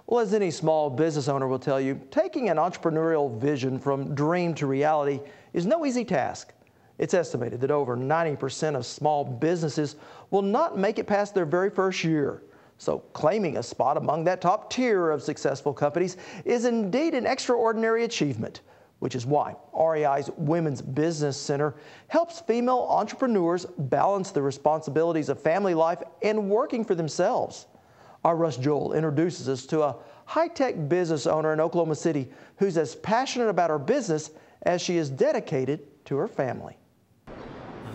Well, as any small business owner will tell you, taking an entrepreneurial vision from dream to reality is no easy task. It's estimated that over 90% of small businesses will not make it past their very first year. So claiming a spot among that top tier of successful companies is indeed an extraordinary achievement, which is why REI's Women's Business Center helps female entrepreneurs balance the responsibilities of family life and working for themselves. Our Russ Jowell introduces us to a high-tech business owner in Oklahoma City who's as passionate about her business as she is dedicated to her family.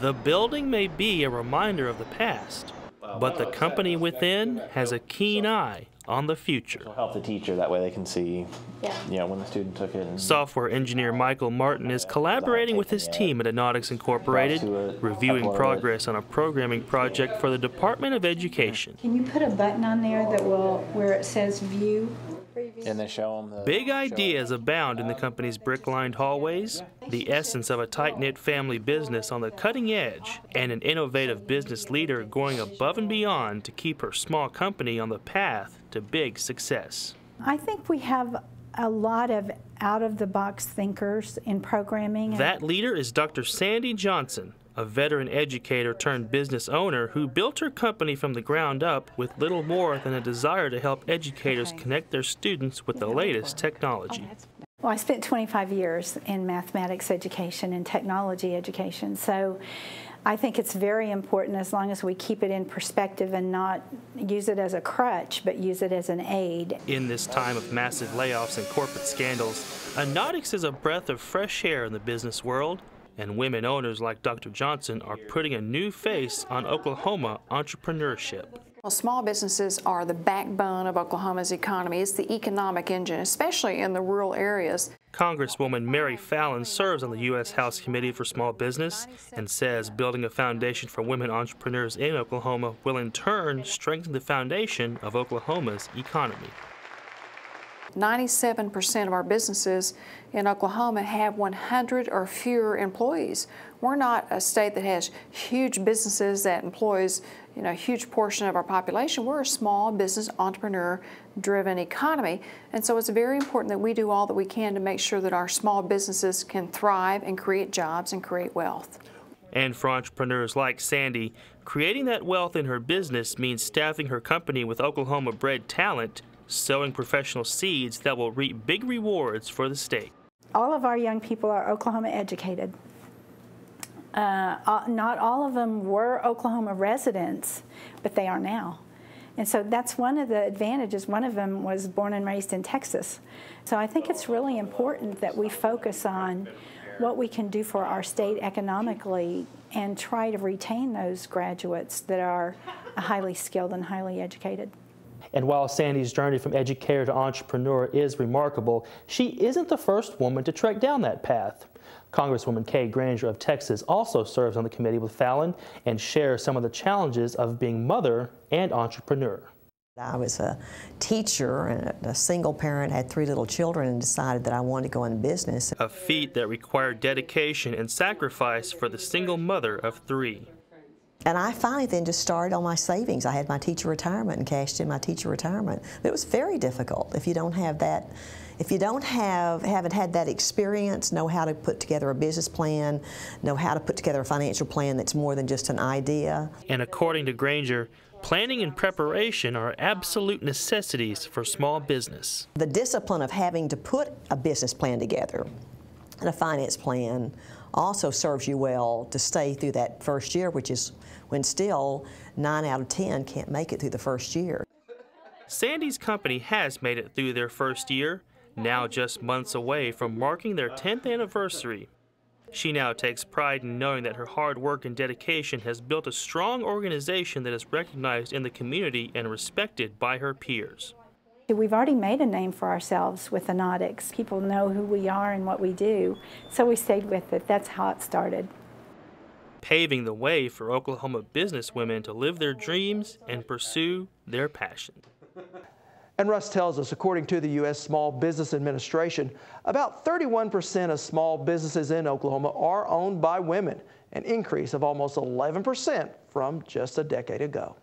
The building may be a reminder of the past, but the company within has a keen eye on the future. It'll help the teacher, that way they can see, when the student took it. Software engineer Michael Martin is collaborating with his team at Anotics Incorporated, reviewing progress on a programming project for the Department of Education. Can you put a button on there that will, where it says view? And then show them the big ideas abound in the company's brick-lined hallways, the essence of a tight-knit family business on the cutting edge, and an innovative business leader going above and beyond to keep her small company on the path to big success. I think we have a lot of out-of-the-box thinkers in programming. That leader is Dr. Sandy Johnson, a veteran educator turned business owner who built her company from the ground up with little more than a desire to help educators connect their students with the latest technology. Well, I spent 25 years in mathematics education and technology education, so I think it's very important, as long as we keep it in perspective and not use it as a crutch, but use it as an aid. In this time of massive layoffs and corporate scandals, Anotics is a breath of fresh air in the business world, and women owners like Dr. Johnson are putting a new face on Oklahoma entrepreneurship. Well, small businesses are the backbone of Oklahoma's economy. It's the economic engine, especially in the rural areas. Congresswoman Mary Fallin serves on the U.S. House Committee for Small Business and says building a foundation for women entrepreneurs in Oklahoma will in turn strengthen the foundation of Oklahoma's economy. 97% of our businesses in Oklahoma have 100 or fewer employees. We're not a state that has huge businesses that employs, a huge portion of our population. We're a small business entrepreneur-driven economy, and so it's very important that we do all that we can to make sure that our small businesses can thrive and create jobs and create wealth. And for entrepreneurs like Sandy, creating that wealth in her business means staffing her company with Oklahoma-bred talent, sowing professional seeds that will reap big rewards for the state. All of our young people are Oklahoma educated. Not all of them were Oklahoma residents, but they are now. And so that's one of the advantages. One of them was born and raised in Texas. So I think it's really important that we focus on what we can do for our state economically and try to retain those graduates that are highly skilled and highly educated. And while Sandy's journey from educator to entrepreneur is remarkable, she isn't the first woman to trek down that path. Congresswoman Kay Granger of Texas also serves on the committee with Fallin and shares some of the challenges of being mother and entrepreneur. I was a teacher and a single parent, had 3 little children, and decided that I wanted to go into business. A feat that required dedication and sacrifice for the single mother of 3. And I finally then just started on my savings. I had my teacher retirement and cashed in my teacher retirement. But it was very difficult if you don't have that, if you haven't had that experience, know how to put together a business plan, know how to put together a financial plan that's more than just an idea. And according to Granger, planning and preparation are absolute necessities for small business. The discipline of having to put a business plan together and a finance plan also serves you well to stay through that first year, which is when still 9 out of 10 can't make it through the first year. Sandy's company has made it through their first year, now just months away from marking their 10th anniversary. She now takes pride in knowing that her hard work and dedication has built a strong organization that is recognized in the community and respected by her peers. We've already made a name for ourselves with Anotics. People know who we are and what we do, so we stayed with it. That's how it started. Paving the way for Oklahoma businesswomen to live their dreams and pursue their passion. And Russ tells us, according to the U.S. Small Business Administration, about 31% of small businesses in Oklahoma are owned by women, an increase of almost 11% from just a decade ago.